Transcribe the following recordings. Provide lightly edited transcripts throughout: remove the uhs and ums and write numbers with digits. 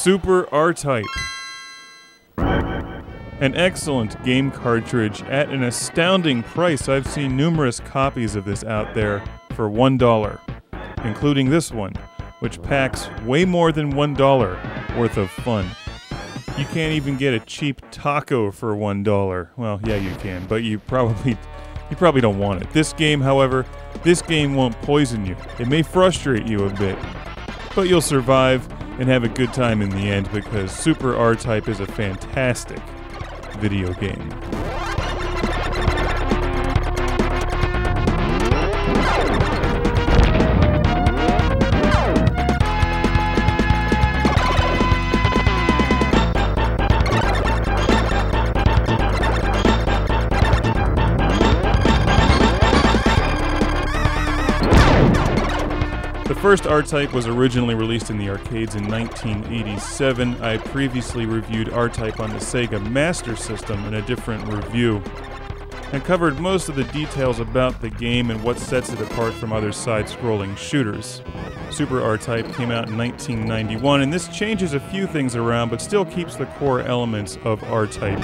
Super R-Type. An excellent game cartridge at an astounding price. I've seen numerous copies of this out there for $1, including this one, which packs way more than $1 worth of fun. You can't even get a cheap taco for $1. Well, yeah, you can, but you probably don't want it. This game, however, this game won't poison you. It may frustrate you a bit, but you'll survive and have a good time in the end because Super R-Type is a fantastic video game. The first R-Type was originally released in the arcades in 1987. I previously reviewed R-Type on the Sega Master System in a different review, and covered most of the details about the game and what sets it apart from other side-scrolling shooters. Super R-Type came out in 1991, and this changes a few things around, but still keeps the core elements of R-Type.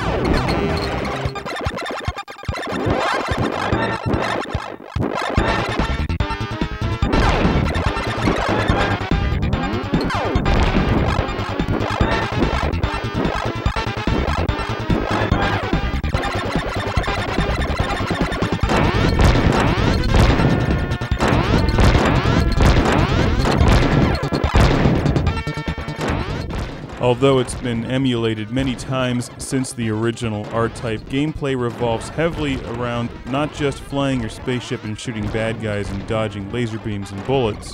Although it's been emulated many times since the original R-Type, gameplay revolves heavily around not just flying your spaceship and shooting bad guys and dodging laser beams and bullets,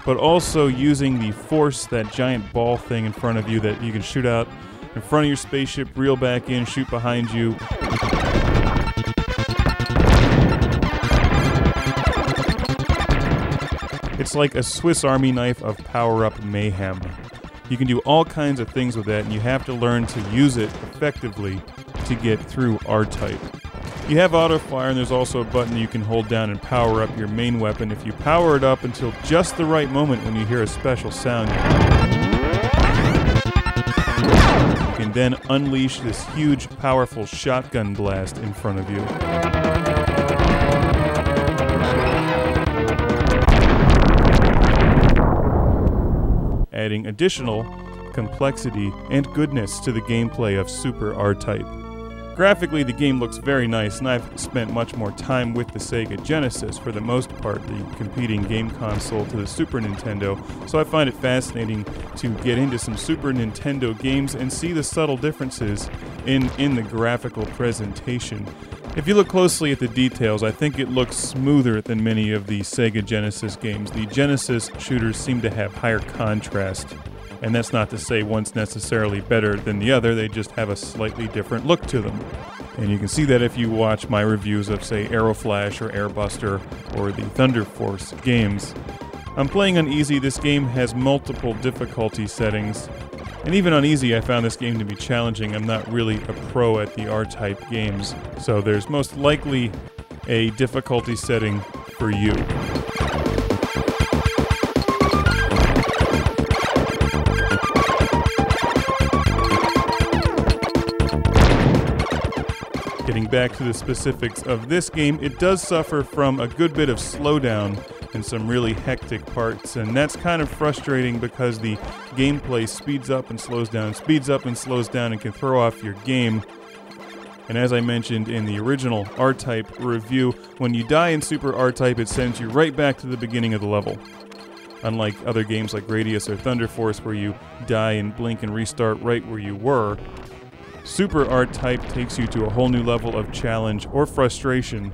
but also using the Force, that giant ball thing in front of you that you can shoot out in front of your spaceship, reel back in, shoot behind you. It's like a Swiss Army knife of power-up mayhem. You can do all kinds of things with that, and you have to learn to use it effectively to get through R-Type. You have auto-fire, and there's also a button you can hold down and power up your main weapon. If you power it up until just the right moment when you hear a special sound, you can then unleash this huge, powerful shotgun blast in front of you. Adding additional complexity and goodness to the gameplay of Super R-Type. Graphically, the game looks very nice, and I've spent much more time with the Sega Genesis, for the most part, the competing game console to the Super Nintendo, so I find it fascinating to get into some Super Nintendo games and see the subtle differences in the graphical presentation. If you look closely at the details, I think it looks smoother than many of the Sega Genesis games. The Genesis shooters seem to have higher contrast, and that's not to say one's necessarily better than the other, they just have a slightly different look to them. And you can see that if you watch my reviews of, say, Aeroflash or Airbuster or the Thunder Force games. I'm playing on easy. This game has multiple difficulty settings. And even on easy, I found this game to be challenging. I'm not really a pro at the R-Type games, so there's most likely a difficulty setting for you. Getting back to the specifics of this game, it does suffer from a good bit of slowdown and some really hectic parts, and that's kind of frustrating because the gameplay speeds up and slows down, and can throw off your game. And as I mentioned in the original R-Type review, when you die in Super R-Type, it sends you right back to the beginning of the level. Unlike other games like Gradius or Thunder Force, where you die and blink and restart right where you were, Super R-Type takes you to a whole new level of challenge or frustration,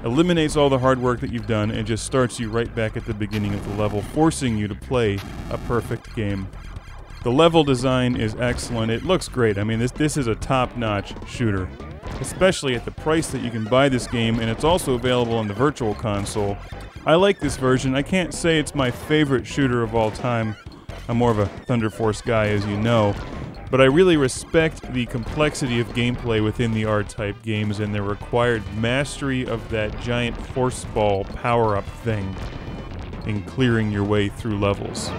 eliminates all the hard work that you've done, and just starts you right back at the beginning of the level, forcing you to play a perfect game. The level design is excellent. It looks great. I mean, this is a top-notch shooter, especially at the price that you can buy this game, and it's also available on the Virtual Console. I like this version. I can't say it's my favorite shooter of all time. I'm more of a Thunder Force guy, as you know. But I really respect the complexity of gameplay within the R-Type games and the required mastery of that giant force ball power-up thing in clearing your way through levels.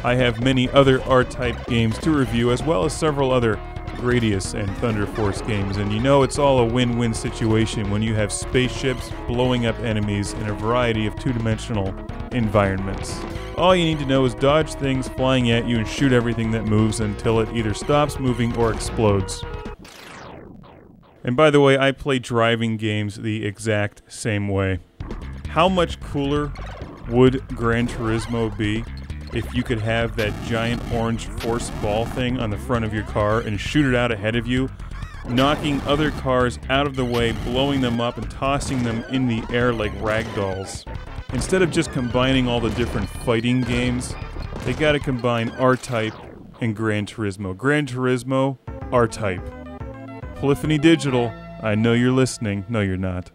I have many other R-Type games to review, as well as several other Gradius and Thunder Force games, and you know it's all a win-win situation when you have spaceships blowing up enemies in a variety of two-dimensional environments. All you need to know is dodge things flying at you and shoot everything that moves until it either stops moving or explodes. And by the way, I play driving games the exact same way. How much cooler would Gran Turismo be if you could have that giant orange force ball thing on the front of your car and shoot it out ahead of you, knocking other cars out of the way, blowing them up, and tossing them in the air like rag dolls? Instead of just combining all the different fighting games, they gotta combine R-Type and Gran Turismo. Gran Turismo, R-Type. Polyphony Digital, I know you're listening. No, you're not.